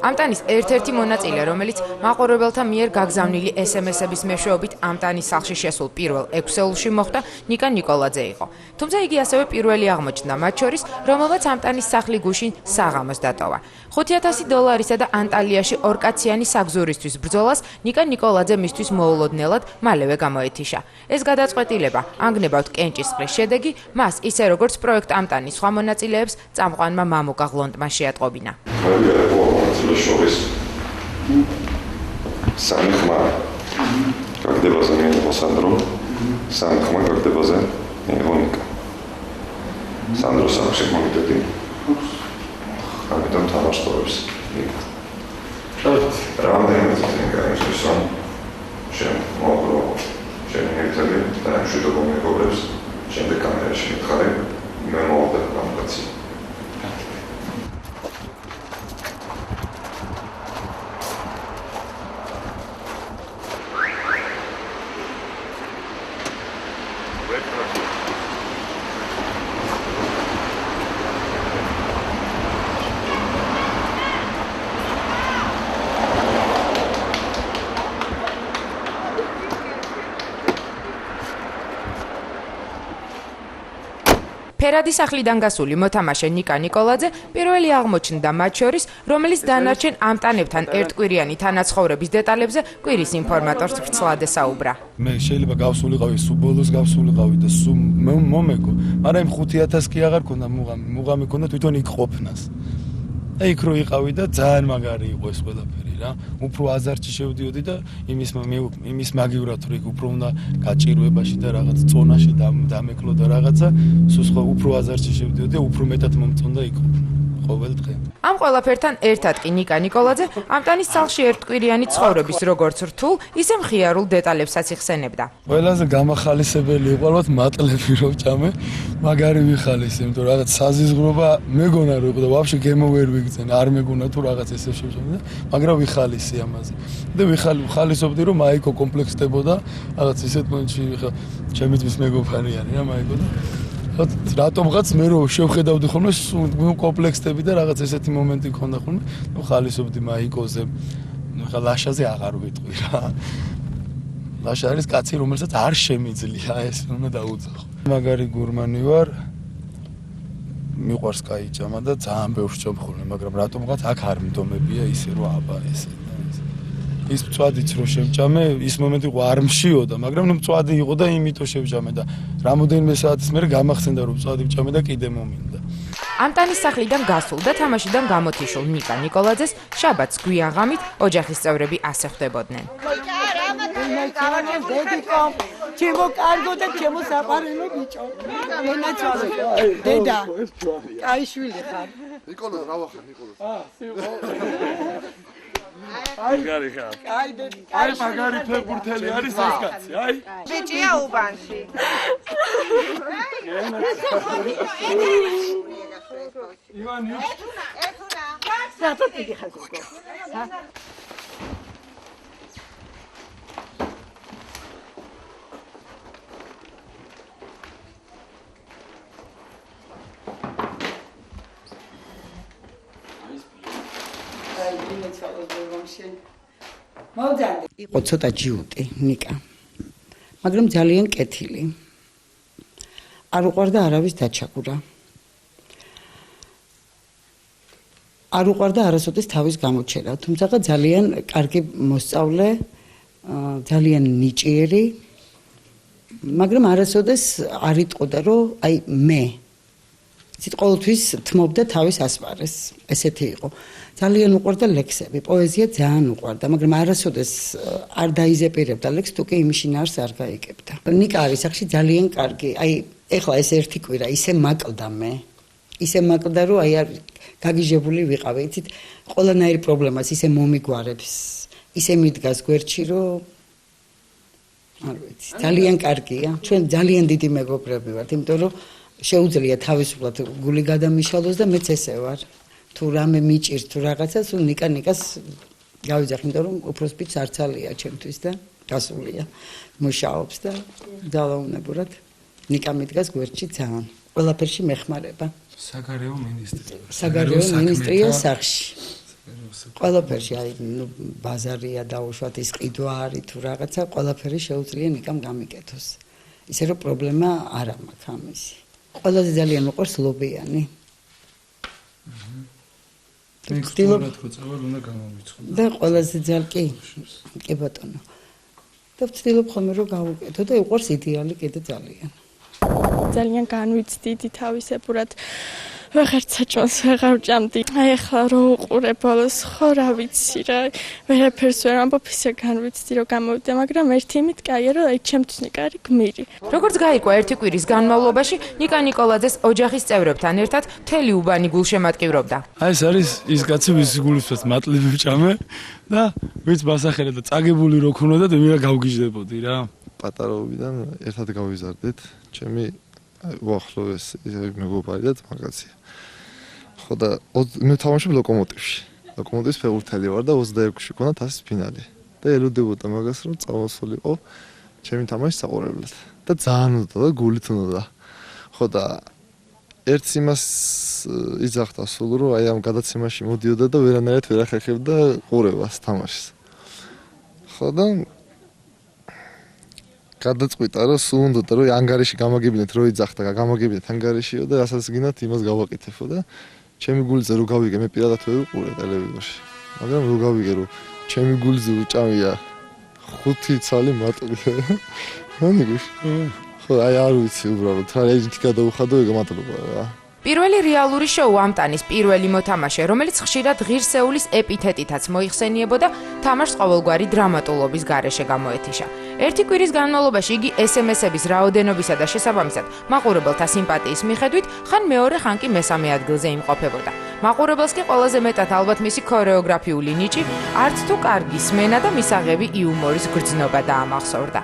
ამტანის ერთ-ერთი მონაწილე, რომელიც მაყურებელთა მიერ გაგზავნილი SMS-ების მეშვეობით ამტანის სახლში შესულ პირველ 6 ელულში მოხვდა ნიკა ნიკოლაძე იყო. თუმცა იგი ასევე პირველი აღმოჩნდა მათ შორის, რომელმაც ამტანის სახლი გუშინ საღამოს დატოვა. $5,000 და ანტალიაში ორკაციანი საგზურისთვის ბრძოლას ნიკა ნიკოლაძე მისთვის მოულოდნელად მალევე გამოეთიშა. ეს გადაწყვეტილება, ანგნებავთ კენჭისყრის შედეგი, მას ისე როგორც პროექტ ამტანის სხვა მონაწილეებს წამყვანმა მამუკა ღლონტმა შეატყობინა. სამი ხმა გაგდებაზე მიიღო სანდრო, სამი ხმა გაგდებაზე მიიღო ნიკა. სანდრო სახლში მომიტეტი. ამიტომ თამაშობს ნიკა. რამდენიმე წელი გაიჭირს რომ შენ მოგრო შენ ერთები და მშვიდობა მეგობრებს შემდეგ კამერაში მითხარე მე მოვდა გამკაცი. ფერადი სახლიდან გასული მოთამაშე ნიკა ნიკოლაძე პირველი აღმოჩნდა მათ შორის, რომელიც დანარჩენ ამტანებთან ერთკვირიანი თანაცხოვრების დეტალებზე კვირის ინფორმატორს ვრცლად ესაუბრა. მე შეიძლება გავსულიყავი სულ ბოლოს გავსულიყავი და სულ მომეგო, მაგრამ 5,000 კი აღარ ქონდა მუღამი ქონდა თვითონ იქ ყოფნას. და იქ რო იყავი და ძალიან მაგარი იყო ეს ყველაფერი რა. უფრო აზარტში შევდიოდი და იმის მაგივრად რო იქ უფრო უნდა გაჭირვებაში და რაღაც წონაში დამეკლო და რაღაცა, სულ სხვა უფრო აზარტში შევდიოდი და უფრო მეტად მომწონდა იქ ყოველ დღე. ამ ყველაფერთან ერთად კი ნიკა ნიკოლაძე ამტანის სახლში ერთკვირიანი ცხოვრების როგორც რთულ, ისე მხიარულ დეტალებსაც იხსენებდა. ყველაზე გამახალისებელი იყო ალბათ მატლები რო ვჭამე, მაგარი ვიხალისე, იმიტომ რომ რაღაც საზიზღრობა მეგონა რო იყო და ვაფშე გემო ვერ ვიგზენ, არ მეგონა თუ რაღაც ესე შევჭამე, მაგრამ ვიხალისე ამაზე. და ვიხალისობდი რომ მაიკო კომპლექსდებოდა, რაღაც ისეთ მომენტში ხა ჩემი ძმის მეგობარი არის რა მაიკო და რატომღაც მე რო შევხედავდი ხოლმე კომპლექსები და რაღაც ესეთი მომენტი ქონდა ხოლმე, ნუ ხალისობდი მაიკოზე, ხა ლაშაზე აღარ ვიტყვი რა. ლაშა არის კაცი, რომელსაც არ შემიძლია ეს უნდა დაუძახო. მაგარი გურმანი ვარ. მიყვარს კაი ჭამა და ძალიან ბევრს ჭამ ხოლმე, მაგრამ რატომღაც აქ არ მდომებია ისე რომ აბა ესე. ის მწვადიც რო შევჭამე, ის მომენტი იყო არ მშიოდა, მაგრამ ნუ მწვადი იყო და იმითო შევჭამე და რამოდენიმე საათის მერე გამახსენდა რომ მწვადი ვჭამე და კიდე მომინდა. ამტანის სახლიდან გასულ და თამაშიდან გამოთიშულ ნიკა ნიკოლაძეს შაბათს გვიანღამით ოჯახის წევრები ასე ხვდებოდნენ. ჩემო კარგო და ჩემო საყვარელო ბიჭო. ენაცვალე. დედა. კაი შვილი ხარ. ნიკოლოზ რა ვახარ ნიკოლოზ. მაგარი ხარ. აი მაგარი ფეხბურთელი არის ეს კაცი, აი. ბიჭია უბანში. ივანი. ეხუნა. სათო დიდი ხარ გოგო. იყო ცოტა ჯიუტი ნიკა, მაგრამ ძალიან კეთილი. არ უყვარდა არავის დაჩაგვრა. არ უყვარდა არასოდეს თავის გამოჩერა, თუმცა ძალიან კარგი მოსწავლე, ძალიან ნიჭიერი, მაგრამ არასოდეს არ იტყოდა რომ აი მე ყოველთვის თმობდა თავის ასპარეს, ესეთი იყო. ძალიან უყვარდა ლექსები, პოეზია ძალიან უყვარდა, მაგრამ არასოდეს არ დაიზეპირებდა ლექსს, თუ კი იმის შინაარს არ გაიგებდა. ნიკა არის სახში ძალიან კარგი. აი, ეხლა ეს ერთი კვირა ისე მაკლდა მე. ისე მაკლდა, რომ აი არ გაგიჟებული ვიყავი, იცით, ყველანაირ პრობლემას ისე მომიგვარებს, ისე მიდგას გვერდში, რომ არ ვიცი, ძალიან კარგია. ჩვენ ძალიან დიდი მეგობრები ვართ, იმიტომ რომ შეუძლია თავისუფლად გული გადამიშალოს და მეც ესე ვარ. თუ რამე მიჭირს თუ რაღაცა, სულ ნიკას გავიძახ, იმიტომ რომ უფროს ბიჭს არცალია ჩემთვის და გასულია. მუშაობს და ძალაუნებურად ნიკა მიდგას გვერდში ძალიან. ყველაფერში მეხმარება. საგარეო მინისტრია. საგარეო მინისტრია სახში. ყველაფერში აი ბაზარია დაუშვათ ის ყიდვა არის თუ რაღაცა ყველაფერი შეუძლია ნიკამ გამიკეთოს ისე რომ პრობლემა არ მაქვს ამისი ყველაზე ძალიან მოყვარს ლობიანი ვცდილობ და ყველაზე ძალიან კი ბატონო და ვცდილობ ხოლმე რომ გავუკეთო და იყვარს იდეალი კიდე ძალიან განვიცდიდი თავისებურად ვეღარ საჭმელს ვეღარ ვჭამდი. აი ახლა რო უყურე ბოლოს ხო რა ვიცი რა ვერაფერს ვერ ამბობ ისე განვიცდი რომ გამოვიდა მაგრამ ერთი იმით კაია რომ აი ჩემთვის ნიკა არის გმირი. როგორც გაირკვა ერთი კვირის განმავლობაში ნიკა ნიკოლაძეს ოჯახის წევრებთან ერთად მთელი უბანი გულშემატკივრობდა. აი ეს არის ის კაცი ვის გულისფრად მატლები ვჭამე და ვიც მასახერე და წაგებული რო ქონოდა და მე გავგიჟდებოდი რა. პატარაობიდან ერთად გავიზარდეთ ჩემი უახლოეს მეგობარი და მაგაცია. ხო და მე თამაშობ ლოკომოტივში. ლოკომოტივის ფეხბურთელი ვარ და 26-ში ქონდა თასის ფინალი. და ელოდებოდა მაგას რომ წავასულიყო ჩემი თამაშის საყურებლად. და ძალიან უნდა და გულით უნდა. ხო და ერთს იმას იძახდა სულ რომ აი ამ გადაცემაში მოდიოდა და ვერანაირად ვერ ახერხებდა ყურებას თამაშის. ხო და გადაწყვიტა რომ სულ უნდა რომ ანგარიში გამაგებინეთ რო იძახდა გამაგებინეთ ანგარიშიო და რასაც გინდათ იმას გავაკეთებო და ჩემი გულიზე რო გავიგე მე პირადად ვერ უყურე ტელევიზორში მაგრამ რო გავიგე რომ ჩემი გულიზე უჭამია 5 ცალი მატლი მოგიგუშ ხო აი არ ვიცი უბრალოდ რა ერთი გადაუხადო ეგ მატლობა რა პირველი რეალური შოუ ამტანის პირველი მოთამაშე, რომელიც ხშირად ღირსეულის ეპითეტითაც მოიხსენიებოდა, თამაშს ყოველგვარი დრამატულობის გარეშე გამოეთიშა. ერთი კვირის განმავლობაში იგი SMS-ების რაოდენობისა და შესაბამისად მაყურებელთა სიმპათიის მიხედვით ხან მეორე, ხან კი მესამე ადგილზე იმყოფებოდა. მაყურებელს კი ყველაზე მეტად ალბათ მისი ქორეოგრაფიული ნიჭი, არც თუ კარგი სმენა და მისაღები იუმორის გრძნობა დაამახსოვრდა.